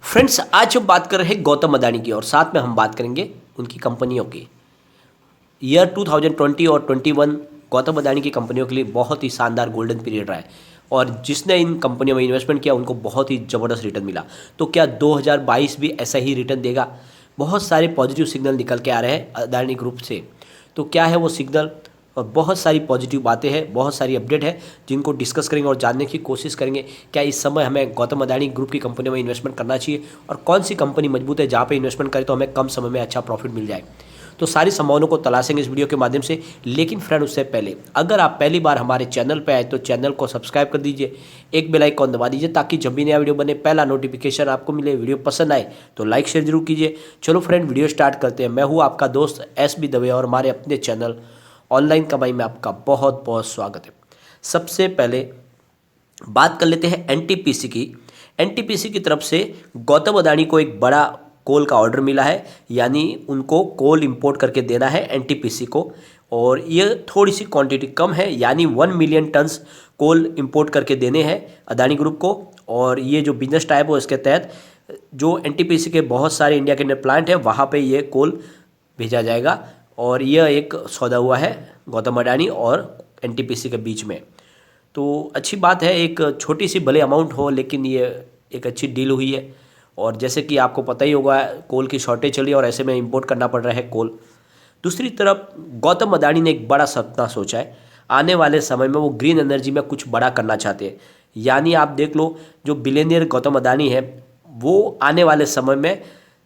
Friends, आज हम बात कर रहे हैं गौतम अदानी की और साथ में हम बात करेंगे उनकी कंपनियों की। ईयर 2020 और 21 गौतम अदानी की कंपनियों के लिए बहुत ही शानदार गोल्डन पीरियड रहा है और जिसने इन कंपनियों में इन्वेस्टमेंट किया उनको बहुत ही ज़बरदस्त रिटर्न मिला। तो क्या 2022 भी ऐसा ही रिटर्न देगा? बहुत सारे पॉजिटिव सिग्नल निकल के आ रहे हैं अदानी ग्रुप से। तो क्या है वो सिग्नल? और बहुत सारी पॉजिटिव बातें हैं, बहुत सारी अपडेट है जिनको डिस्कस करेंगे और जानने की कोशिश करेंगे क्या इस समय हमें गौतम अदानी ग्रुप की कंपनियों में इन्वेस्टमेंट करना चाहिए और कौन सी कंपनी मजबूत है जहाँ पे इन्वेस्टमेंट करें तो हमें कम समय में अच्छा प्रॉफिट मिल जाए। तो सारी संभावनाओं को तलाशेंगे इस वीडियो के माध्यम से। लेकिन फ्रेंड, उससे पहले अगर आप पहली बार हमारे चैनल पर आए तो चैनल को सब्सक्राइब कर दीजिए, एक बेल आइकॉन दबा दीजिए ताकि जब भी नया वीडियो बने पहला नोटिफिकेशन आपको मिले। वीडियो पसंद आए तो लाइक शेयर जरूर कीजिए। चलो फ्रेंड, वीडियो स्टार्ट करते हैं। मैं हूँ आपका दोस्त SB दवे और हमारे अपने चैनल ऑनलाइन कमाई में आपका बहुत बहुत स्वागत है। सबसे पहले बात कर लेते हैं NTPC की। NTPC की तरफ से गौतम अदानी को एक बड़ा कोल का ऑर्डर मिला है, यानी उनको कोल इंपोर्ट करके देना है NTPC को। और ये थोड़ी सी क्वांटिटी कम है, यानी 1 मिलियन टन्स कोल इंपोर्ट करके देने हैं अदानी ग्रुप को। और ये जो बिजनेस टाइप हो इसके तहत जो NTPC के बहुत सारे इंडिया के अंदर प्लांट है वहाँ पे ये कोल भेजा जाएगा। और यह एक सौदा हुआ है गौतम अडानी और NTPC के बीच में। तो अच्छी बात है, एक छोटी सी भले अमाउंट हो लेकिन ये एक अच्छी डील हुई है। और जैसे कि आपको पता ही होगा कोल की शॉर्टेज चली और ऐसे में इंपोर्ट करना पड़ रहा है कोल। दूसरी तरफ गौतम अडानी ने एक बड़ा सपना सोचा है। आने वाले समय में वो ग्रीन एनर्जी में कुछ बड़ा करना चाहते हैं। यानी आप देख लो, जो बिलियनियर गौतम अडानी है वो आने वाले समय में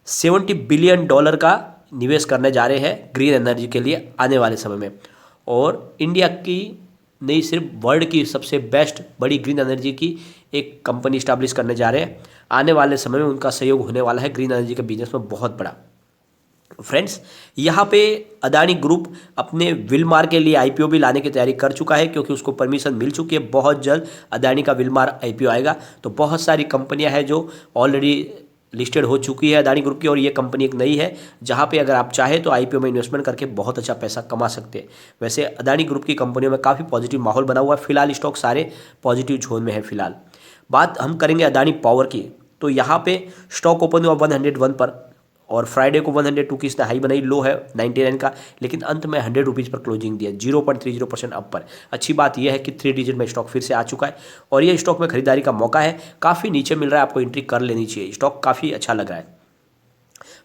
$70 बिलियन का निवेश करने जा रहे हैं ग्रीन एनर्जी के लिए आने वाले समय में। और इंडिया की नहीं, सिर्फ वर्ल्ड की सबसे बेस्ट बड़ी ग्रीन एनर्जी की एक कंपनी स्टैब्लिश करने जा रहे हैं। आने वाले समय में उनका सहयोग होने वाला है ग्रीन एनर्जी के बिजनेस में बहुत बड़ा। फ्रेंड्स, यहाँ पे अदानी ग्रुप अपने विलमार के लिए IPO भी लाने की तैयारी कर चुका है क्योंकि उसको परमिशन मिल चुकी है। बहुत जल्द अदानी का विलमार IPO आएगा। तो बहुत सारी कंपनियां हैं जो ऑलरेडी लिस्टेड हो चुकी है अदानी ग्रुप की और ये कंपनी एक नई है जहाँ पे अगर आप चाहें तो IPO में इन्वेस्टमेंट करके बहुत अच्छा पैसा कमा सकते हैं। वैसे अदानी ग्रुप की कंपनियों में काफ़ी पॉजिटिव माहौल बना हुआ है। फिलहाल स्टॉक सारे पॉजिटिव जोन में है। फिलहाल बात हम करेंगे अदानी पावर की। तो यहाँ पे स्टॉक ओपन हुआ 101 पर और फ्राइडे को 102 की इसने हाई बनाई, लो है 99 का, लेकिन अंत में 100 रुपीज़ पर क्लोजिंग दिया, 0.30% अप पर। अच्छी बात यह है कि 3 डिजिट में स्टॉक फिर से आ चुका है और ये स्टॉक में खरीदारी का मौका है। काफ़ी नीचे मिल रहा है, आपको एंट्री कर लेनी चाहिए। स्टॉक काफ़ी अच्छा लग रहा है।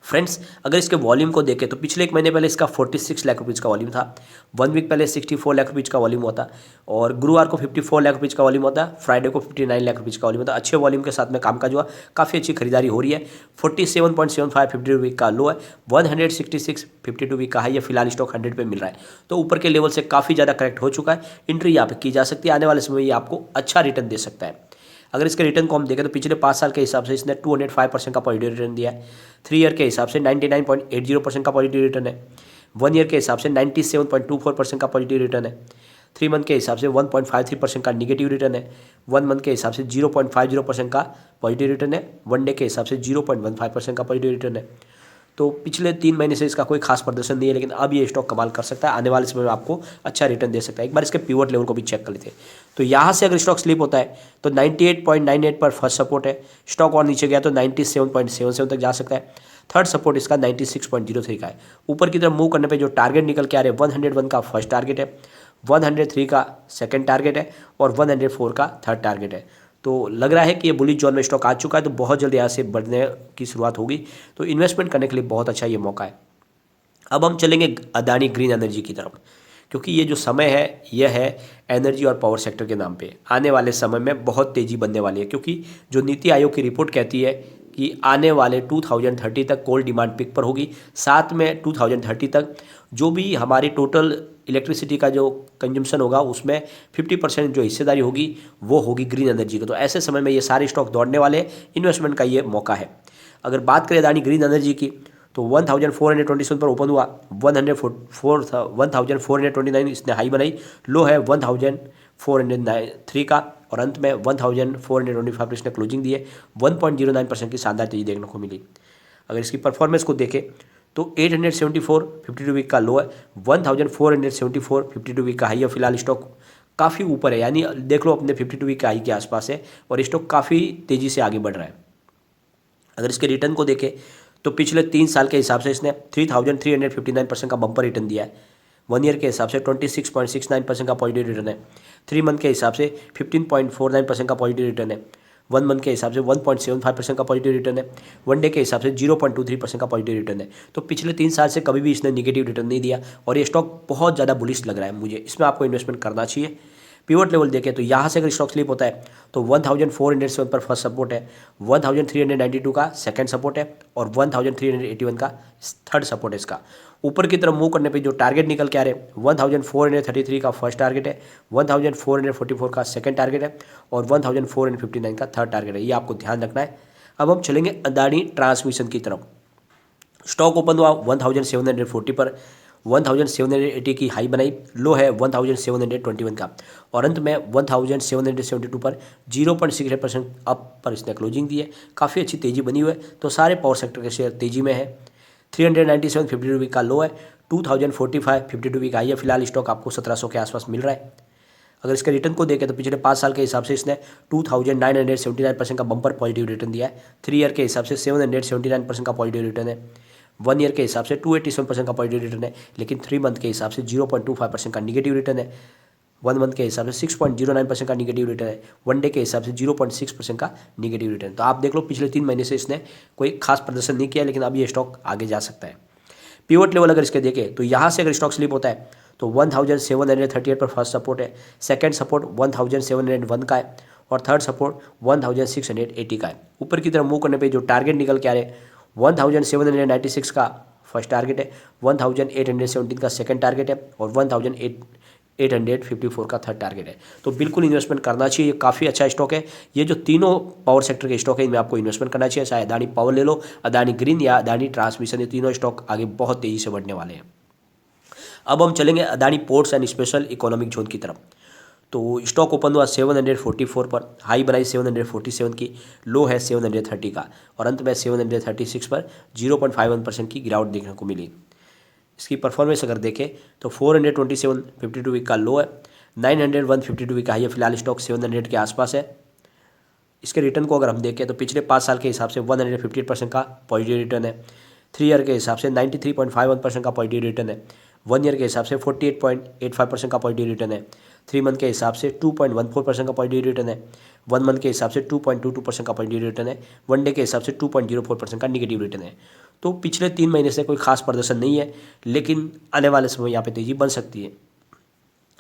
फ्रेंड्स, अगर इसके वॉल्यूम को देखें तो पिछले एक महीने पहले इसका 46 लाख रुपीज़ का वॉल्यूम था। 1 वीक पहले 64 लाख रुपीज़ का वॉल्यूम होता और गुरुवार को 54 लाख रुपीज़ का वॉल्यूम होता, फ्राइडे को 59 लाख रुपीज़ का वॉल्यूम होता। अच्छे वॉल्यूम के साथ में कामकाज हुआ, काफ़ी अच्छी खरीदारी हो रही है। 47.75 52 वीक का लो है, 166 52 वीक का हाई है। फिलहाल स्टॉक 100 पे मिल रहा है, तो ऊपर के लेवल से काफ़ी ज़्यादा करेक्ट हो चुका है। एंट्री यहाँ पे की जा सकती है, आने वाले समय में ये आपको अच्छा रिटर्न दे सकता है। अगर इसके रिटर्न को हम देखें तो पिछले 5 साल के हिसाब से इसने 205% का पॉजिटिव रिटर्न दिया है। 3 ईयर के हिसाब से 99.80% का पॉजिटिव रिटर्न है। 1 ईयर के हिसाब से 97.24% का पॉजिटिव रिटर्न है। 3 मंथ के हिसाब से 1.53% का निगेटिव रिटर्न है। 1 मंथ के हिसाब से 0.50% का पॉजिटिव रिटर्न है। 1 डे के हिसाब से 0.15% का पॉजिटिव रिटर्न है। तो पिछले 3 महीने से इसका कोई खास प्रदर्शन नहीं है, लेकिन अब ये स्टॉक कमाल कर सकता है। आने वाले समय में आपको अच्छा रिटर्न दे सकता है। एक बार इसके पिवट लेवल को भी चेक कर लेते हैं। तो यहाँ से अगर स्टॉक स्लिप होता है तो 98.98 पर फर्स्ट सपोर्ट है। स्टॉक और नीचे गया तो 97.77 तक जा सकता है। थर्ड सपोर्ट इसका 96.03 का है। ऊपर की तरफ मूव करने पे जो टारगेट निकल के आ रहे हैं 101 का फर्स्ट टारगेट है, 103 का सेकंड टारगेट है और 104 का थर्ड टारगेट है। तो लग रहा है कि ये बुलिश जोन में स्टॉक आ चुका है, तो बहुत जल्द यहाँ से बढ़ने की शुरुआत होगी। तो इन्वेस्टमेंट करने के लिए बहुत अच्छा ये मौका है। अब हम चलेंगे अदानी ग्रीन एनर्जी की तरफ, क्योंकि ये जो समय है यह है एनर्जी और पावर सेक्टर के नाम पे। आने वाले समय में बहुत तेज़ी बनने वाली है, क्योंकि जो नीति आयोग की रिपोर्ट कहती है कि आने वाले 2030 तक कोल डिमांड पिक पर होगी। साथ में 2030 तक जो भी हमारी टोटल इलेक्ट्रिसिटी का जो कंजम्पशन होगा उसमें 50% जो हिस्सेदारी होगी वो होगी ग्रीन एनर्जी का। तो ऐसे समय में ये सारे स्टॉक दौड़ने वाले हैं, इन्वेस्टमेंट का ये मौका है। अगर बात करें अदानी ग्रीन एनर्जी की तो 1427 पर ओपन हुआ, 1429 इसने हाई बनाई, लो है 1403 का और अंत में 1425 पर इसने क्लोजिंग दी है। 1.09% की शानदार तेजी देखने को मिली। अगर इसकी परफॉर्मेंस को देखें तो 874 52 वीक का लो है, 1474 52 वीक का हाई है। फिलहाल स्टॉक काफ़ी ऊपर है, यानी देख लो अपने 52 वीक के हाई के आसपास है और स्टॉक काफ़ी तेज़ी से आगे बढ़ रहा है। अगर इसके रिटर्न को देखें तो पिछले 3 साल के हिसाब से इसने 3,359% का बम्पर रिटर्न दिया है। 1 ईयर के हिसाब से 26.69% का पॉजिटिव रिटर्न है। 3 मंथ के हिसाब से 15.49% का पॉजिटिव रिटर्न है। 1 मंथ के हिसाब से 1.75% का पॉजिटिव रिटर्न है। 1 डे के हिसाब से 0.23% का पॉजिटिव रिटर्न है। तो पिछले 3 साल से कभी भी इसने निगेटिव रिटर्न नहीं दिया और ये स्टॉक बहुत ज़्यादा बुलिश लग रहा है मुझे, इसमें आपको इन्वेस्टमेंट करना चाहिए। पिवट लेवल देखें तो यहाँ से अगर स्टॉक स्लिप होता है तो 1407 पर फर्स्ट सपोर्ट है, 1392 का सेकंड सपोर्ट है और 1381 का थर्ड सपोर्ट है इसका। ऊपर की तरफ मूव करने पे जो टारगेट निकल के आ रहे हैं 1433 का फर्स्ट टारगेट है, 1444 का सेकंड टारगेट है और 1459 का थर्ड टारगेट है, ये आपको ध्यान रखना है। अब हम चलेंगे अदानी ट्रांसमिशन की तरफ। स्टॉक ओपन हुआ 1740 पर, 1780 की हाई बनाई, लो है 1721 का और अंत में 1772 पर 0.68% अप पर इसने क्लोजिंग दी है। काफ़ी अच्छी तेज़ी बनी हुई है, तो सारे पावर सेक्टर के शेयर तेज़ी में है। 397 वीक का लो है, 2045 52 वीक हाई है। फिलहाल स्टॉक आपको 1700 के आसपास मिल रहा है। अगर इसके रिटर्न को देखें तो पिछले 5 साल के हिसाब से इसने 2979% का बम्पर पॉजिटिव रिटर्न दिया है। 3 ईयर के हिसाब से 779% का पॉजिटिव रिटर्न है। 1 ईयर के हिसाब से 287% का पॉजिटिव रिटर्न है, लेकिन 3 मंथ के हिसाब से 0.25% का निगेटिव रिटर्न है। 1 मंथ के हिसाब से 6.09% का निगेटिव रिटर्न है। 1 डे के हिसाब से 0.6% का निगेटिव रिटर्न। तो आप देख लो पिछले 3 महीने से इसने कोई खास प्रदर्शन नहीं किया, लेकिन अब ये स्टॉक आगे जा सकता है। पिवट लेवल अगर इसके देखें तो यहाँ से अगर स्टॉक स्लिप होता है तो 1738 पर फर्स्ट सपोर्ट है, सेकंड सपोर्ट 1701 का है और थर्ड सपोर्ट 1680 का है। ऊपर की तरफ मूव करने पे जो टारगेट निकल के आ रहे हैं 1796 का फर्स्ट टारगेट है, 1817 का सेकंड टारगेट है और 1854 का थर्ड टारगेट है। तो बिल्कुल इन्वेस्टमेंट करना चाहिए, ये काफ़ी अच्छा स्टॉक है। ये जो तीनों पावर सेक्टर के स्टॉक है इनमें आपको इन्वेस्टमेंट करना चाहिए, चाहे अदानी पावर ले लो, अदानी ग्रीन या अदानी ट्रांसमिशन, ये तीनों स्टॉक आगे बहुत तेज़ी से बढ़ने वाले हैं। अब हम चलेंगे Adani ports and special economic zone की तरफ। तो स्टॉक ओपन हुआ 744 पर, हाई बनाई 747 की, लो है 730 का और अंत में 736 पर 0.51% की गिरावट देखने को मिली। इसकी परफॉर्मेंस अगर देखें तो 427 52 वीक का लो है, 901 52 वीक का हाई है। फिलहाल स्टॉक 700 के आसपास है। इसके रिटर्न को अगर हम देखें तो पिछले 5 साल के हिसाब से 158% का पॉजिटिव रिटर्न है। 3 ईयर के हिसाब से 93.51% का पॉजिटिव रिटर्न है। 1 ईयर के हिसाब से 48.85% का पॉजिटिव रिटर्न है। 3 मंथ के हिसाब से 2.14% का पॉजिटिव रिटर्न है। 1 मंथ के हिसाब से 2.22% का पॉजिटिव रिटर्न है। 1 डे के हिसाब से 2.04% का निगेटिव रिटर्न है। तो पिछले 3 महीने से कोई खास प्रदर्शन नहीं है, लेकिन आने वाले समय यहाँ पे तेज़ी बन सकती है।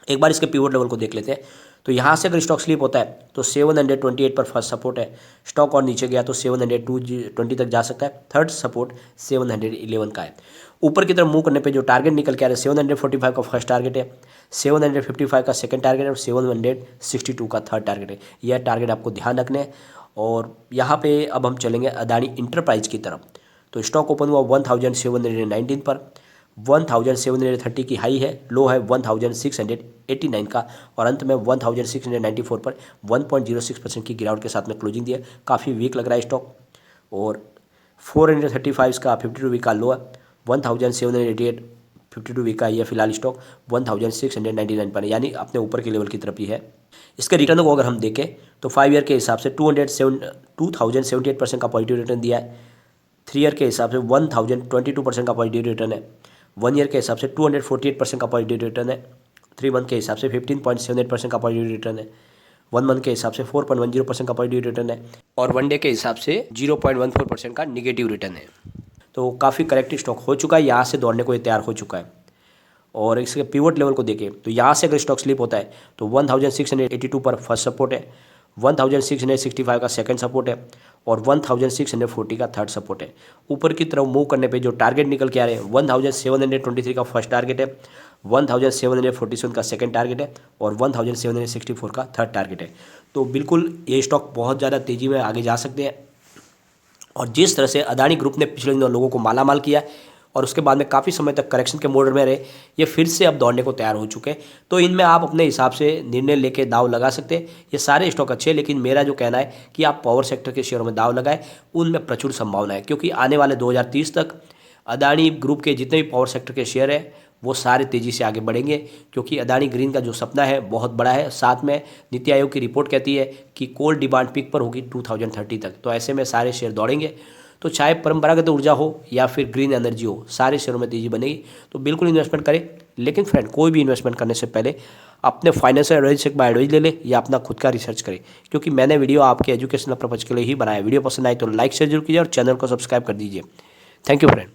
एक बार इसके पिवट लेवल को देख लेते हैं। तो यहाँ से अगर स्टॉक स्लिप होता है तो 728 पर फर्स्ट सपोर्ट है। स्टॉक और नीचे गया तो 720 तक जा सकता है। थर्ड सपोर्ट 711 का है। ऊपर की तरफ मूव करने पे जो टारगेट निकल के आ रहा है 745 का फर्स्ट टारगेट है, 755 का सेकंड टारगेट है और 762 का थर्ड टारगेट है। यह टारगेट आपको ध्यान रखने हैं। और यहाँ पे अब हम चलेंगे अदानी इंटरप्राइज की तरफ। तो स्टॉक ओपन हुआ 1719 पर, 1730 की हाई है, लो है 1689 का और अंत में 1694 पर 1.06% की गिरावट के साथ में क्लोजिंग दी है। काफ़ी वीक लग रहा है स्टॉक। और 435 का 52 वीक का लो है, 1788 52 वीक का ये फिलहाल स्टॉक 1699 पर है, यानी अपने ऊपर के लेवल की तरफ ही है। इसके रिटर्न को अगर हम देखें तो 5 ईयर के हिसाब से 2078% का पॉजिटिव रिटर्न दिया है। 3 ईयर के हिसाब से 1022% का पॉजिटिव रिटर्न है। 1 ईयर के हिसाब से 248% का पॉजिटिव रिटर्न है। 3 मंथ के हिसाब से 15.78% का पॉजिटिव रिटर्न है। 1 मंथ के हिसाब से 4.10% का पॉजिटिव रिटर्न है और 1 डे के हिसाब से 0.14% का निगेटिव रिटर्न है। तो काफ़ी करेक्ट स्टॉक हो चुका है, यहाँ से दौड़ने को ये तैयार हो चुका है। और इसके पिवट लेवल को देखें तो यहाँ से अगर स्टॉक स्लिप होता है तो 1682 पर फर्स्ट सपोर्ट है, 1665 का सेकंड सपोर्ट है और 1640 का थर्ड सपोर्ट है। ऊपर की तरफ मूव करने पे जो टारगेट निकल के आ रहे हैं 1723 का फर्स्ट टारगेट है, 1747 का सेकंड टारगेट है और 1764 का थर्ड टारगेट है। तो बिल्कुल ये स्टॉक बहुत ज़्यादा तेज़ी में आगे जा सकते हैं। और जिस तरह से अदानी ग्रुप ने पिछले दिनों लोगों को मालामाल किया और उसके बाद में काफ़ी समय तक करेक्शन के मोड में रहे, ये फिर से अब दौड़ने को तैयार हो चुके हैं। तो इनमें आप अपने हिसाब से निर्णय लेके दाव लगा सकते हैं। ये सारे स्टॉक अच्छे हैं, लेकिन मेरा जो कहना है कि आप पावर सेक्टर के शेयरों में दाव लगाएं, उनमें प्रचुर संभावना है, क्योंकि आने वाले 2030 तक अदानी ग्रुप के जितने भी पावर सेक्टर के शेयर हैं वो सारे तेज़ी से आगे बढ़ेंगे, क्योंकि अदानी ग्रीन का जो सपना है बहुत बड़ा है। साथ में नीति आयोग की रिपोर्ट कहती है कि कोल डिमांड पीक पर होगी 2030 तक। तो ऐसे में सारे शेयर दौड़ेंगे। तो चाहे परंपरागत ऊर्जा हो या फिर ग्रीन एनर्जी हो, सारे शेयरों में तेजी बनेगी। तो बिल्कुल इन्वेस्टमेंट करें, लेकिन फ्रेंड कोई भी इन्वेस्टमेंट करने से पहले अपने फाइनेंशियल एडवाइस से एक बार एडवाइस ले ले या अपना खुद का रिसर्च करें, क्योंकि मैंने वीडियो आपके एजुकेशनल पर्पज के लिए ही बनाया। वीडियो पसंद आए तो लाइक शेयर जरूर कीजिए और चैनल को सब्सक्राइब कर दीजिए। Thank you friend.